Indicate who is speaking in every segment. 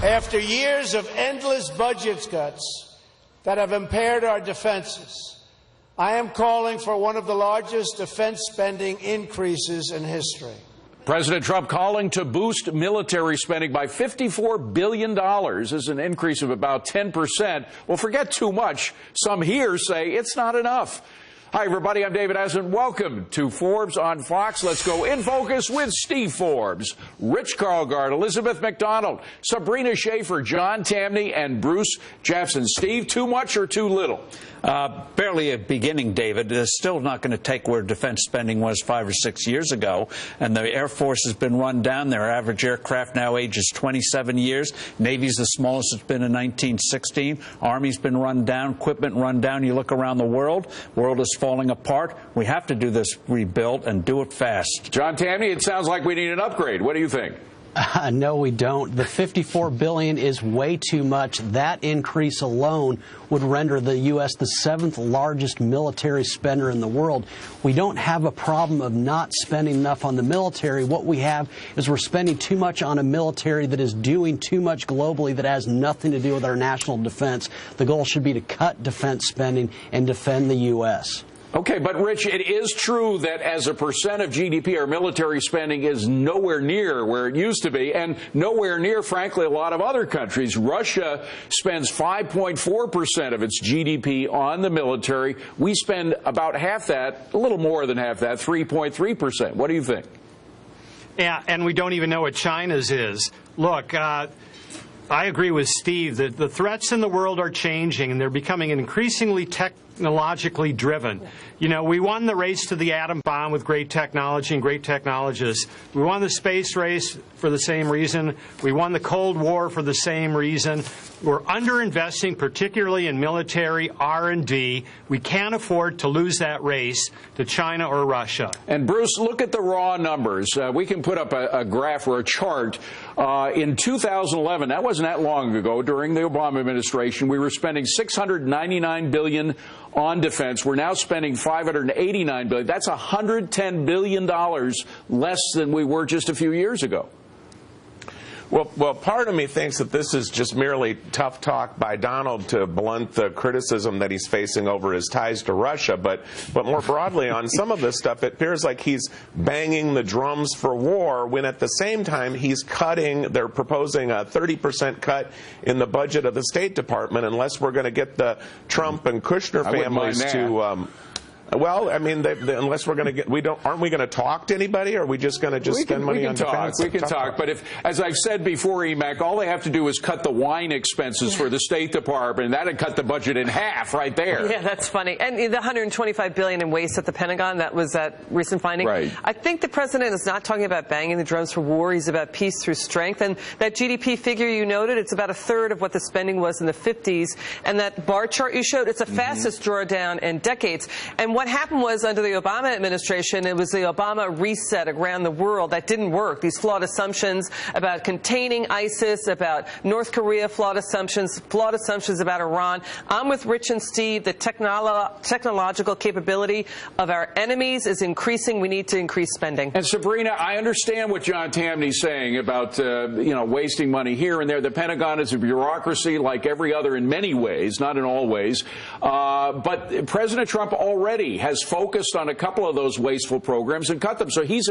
Speaker 1: After years of endless budget cuts that have impaired our defenses, I am calling for one of the largest defense spending increases in history.
Speaker 2: President Trump calling to boost military spending by $54 billion is an increase of about 10%. Well, forget too much. Some here say it's not enough. Hi, everybody. I'm David Asman. Welcome to Forbes on Fox. Let's go in focus with Steve Forbes, Rich Karlgaard, Elizabeth McDonald, Sabrina Schaefer, John Tamny, and Bruce Jeffson. Steve, too much or too little?
Speaker 3: Barely a beginning, David. It's still not going to take where defense spending was 5 or 6 years ago. And the Air Force has been run down. Their average aircraft now ages 27 years. Navy's the smallest it's been in 1916. Army's been run down, equipment run down. You look around the world is falling apart. We have to do this rebuild and do it fast.
Speaker 2: John Tamny, it sounds like we need an upgrade. What do you think?
Speaker 4: No, we don't. The $54 billion is way too much. That increase alone would render the U.S. the 7th largest military spender in the world. We don't have a problem of not spending enough on the military. What we have is we're spending too much on a military that is doing too much globally that has nothing to do with our national defense. The goal should be to cut defense spending and defend the U.S.
Speaker 2: Okay, but Rich, it is true that as a percent of GDP, our military spending is nowhere near where it used to be, and nowhere near, frankly, a lot of other countries. Russia spends 5.4% of its GDP on the military. We spend about half that, a little more than half that, 3.3%. What do you think?
Speaker 5: Yeah, and we don't even know what China's is. Look, I agree with Steve that the threats in the world are changing, and they're becoming increasingly technologically driven. You know, we won the race to the atom bomb with great technology and great technologists. We won the space race for the same reason. We won the Cold War for the same reason. We're underinvesting, particularly in military R&D. We can't afford to lose that race to China or Russia.
Speaker 2: And Bruce, look at the raw numbers. We can put up a graph or a chart. In 2011, that wasn't that long ago, during the Obama administration, we were spending $699 billion on defense. We're now spending $589 billion. That's $110 billion less than we were just a few years ago.
Speaker 6: Well, part of me thinks that this is just merely tough talk by Donald to blunt the criticism that he's facing over his ties to Russia. But more broadly, on some of this stuff, it appears like he's banging the drums for war when at the same time they're proposing a 30% cut in the budget of the State Department unless we're going to get the Trump and Kushner families to... Well, I mean, unless we're going to aren't we going to talk to anybody, or are we just going to spend money on defense?
Speaker 2: We can talk, but if, as I've said before, EMAC, all they have to do is cut the wine expenses for the State Department, and that'd cut the budget in half right there.
Speaker 7: Yeah, that's funny. And the $125 billion in waste at the Pentagon, that was that recent finding.
Speaker 2: Right.
Speaker 7: I think the president is not talking about banging the drums for war. He's about peace through strength. And that GDP figure you noted, it's about a third of what the spending was in the 50s. And that bar chart you showed, it's the fastest drawdown in decades. And what happened was, under the Obama administration, it was the Obama reset around the world that didn't work. These flawed assumptions about containing ISIS, about North Korea, flawed assumptions about Iran. I'm with Rich and Steve. The technological capability of our enemies is increasing. We need to increase spending.
Speaker 2: And Sabrina, I understand what John Tamny's saying about wasting money here and there. The Pentagon is a bureaucracy like every other in many ways, not in all ways. But President Trump already has focused on a couple of those wasteful programs and cut them. So he's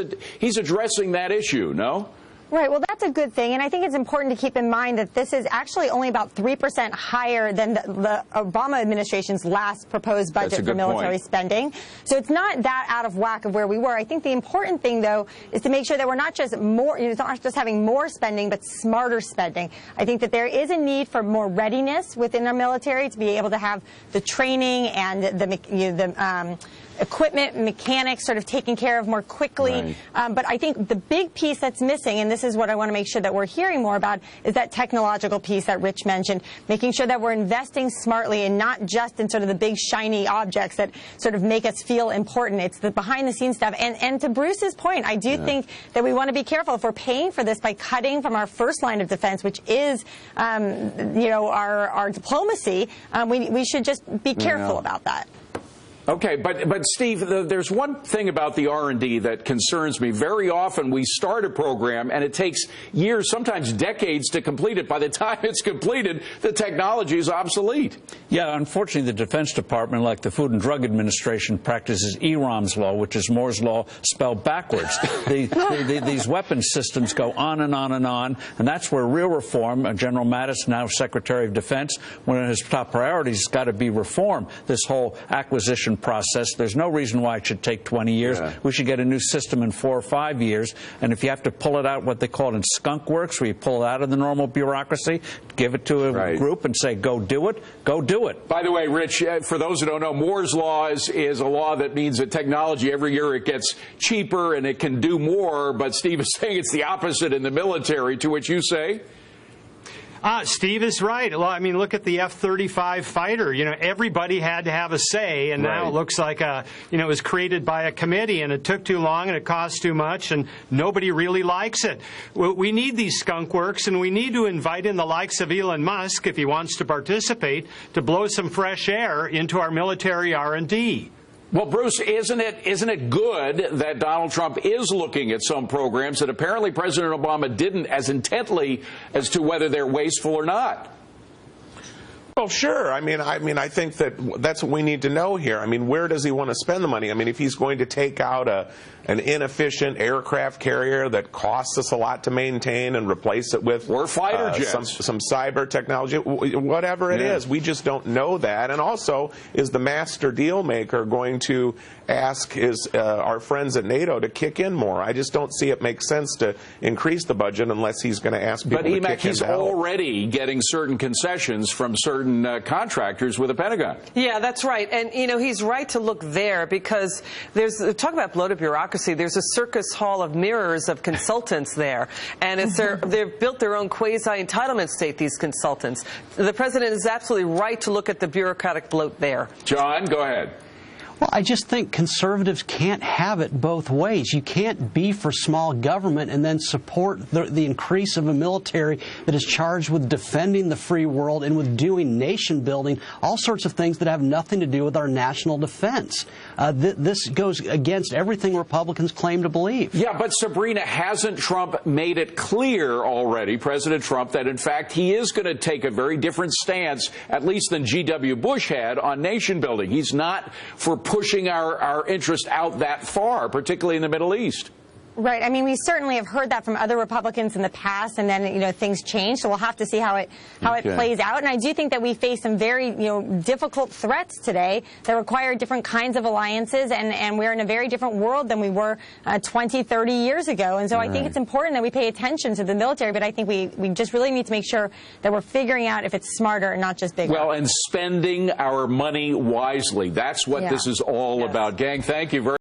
Speaker 2: addressing that issue, no?
Speaker 8: Right. Well, that's a good thing. And I think it's important to keep in mind that this is actually only about 3% higher than the Obama administration's last proposed budget for military spending. So it's not that out of whack of where we were. I think the important thing, though, is to make sure that we're not just not just having more spending, but smarter spending. I think that there is a need for more readiness within our military to be able to have the training and the equipment, mechanics sort of taken care of more quickly. Right. But I think the big piece that's missing, and this is what I want to make sure that we're hearing more about, is that technological piece that Rich mentioned, making sure that we're investing smartly and not just in sort of the big shiny objects that sort of make us feel important. It's the behind-the-scenes stuff. And to Bruce's point, I do think that we want to be careful. If we're paying for this by cutting from our first line of defense, which is, our diplomacy, we should just be careful about that.
Speaker 2: Okay, but Steve, there's one thing about the R&D that concerns me. Very often we start a program and it takes years, sometimes decades to complete it. By the time it's completed, the technology is obsolete.
Speaker 3: Yeah, unfortunately, the Defense Department, like the Food and Drug Administration, practices EROM's law, which is Moore's law spelled backwards. These weapon systems go on and on and on, and that's where real reform, General Mattis, now Secretary of Defense, one of his top priorities has got to be reform, this whole acquisition process. There's no reason why it should take 20 years. Yeah. We should get a new system in 4 or 5 years. And if you have to pull it out, what they call it in skunk works, where you pull it out of the normal bureaucracy, give it to a group and say, go do it, go do it.
Speaker 2: By the way, Rich, for those who don't know, Moore's law is a law that means that technology, every year it gets cheaper and it can do more. But Steve is saying it's the opposite in the military, to which you say?
Speaker 5: Steve is right. Well, I mean, look at the F-35 fighter. You know, everybody had to have a say, and now it looks like it was created by a committee, and it took too long, and it cost too much, and nobody really likes it. We need these skunk works, and we need to invite in the likes of Elon Musk, if he wants to participate, to blow some fresh air into our military R&D.
Speaker 2: Well, Bruce, isn't it good that Donald Trump is looking at some programs that apparently President Obama didn't as intently as to whether they're wasteful or not?
Speaker 6: Well, sure. I mean, I think that's what we need to know here. I mean, where does he want to spend the money? I mean, if he's going to take out an inefficient aircraft carrier that costs us a lot to maintain and replace it with
Speaker 2: or fighter jets,
Speaker 6: some cyber technology, whatever it is, we just don't know that. And also, is the master deal maker going to ask our friends at NATO to kick in more? I just don't see it make sense to increase the budget unless he's going to ask people to kick in.
Speaker 2: But he's already getting certain concessions from certain contractors with the Pentagon.
Speaker 7: Yeah, that's right. And, you know, he's right to look there because talk about bloated bureaucracy. There's a circus hall of mirrors of consultants there. And they've built their own quasi-entitlement state, these consultants. The president is absolutely right to look at the bureaucratic bloat there.
Speaker 2: John, go ahead.
Speaker 4: Well, I just think conservatives can't have it both ways. You can't be for small government and then support the increase of a military that is charged with defending the free world and with doing nation building, all sorts of things that have nothing to do with our national defense. This goes against everything Republicans claim to believe.
Speaker 2: Yeah, but Sabrina, hasn't Trump made it clear already, President Trump, that in fact he is going to take a very different stance, at least than G.W. Bush had, on nation building? He's not for pushing our interest out that far, particularly in the Middle East.
Speaker 8: Right. I mean, we certainly have heard that from other Republicans in the past, and then, you know, things change. So we'll have to see how it plays out. And I do think that we face some very, you know, difficult threats today that require different kinds of alliances, and we're in a very different world than we were 20, 30 years ago. And so I think it's important that we pay attention to the military, but I think we just really need to make sure that we're figuring out if it's smarter and not just bigger.
Speaker 2: Well, and spending our money wisely. That's what this is all about. Gang, thank you very much.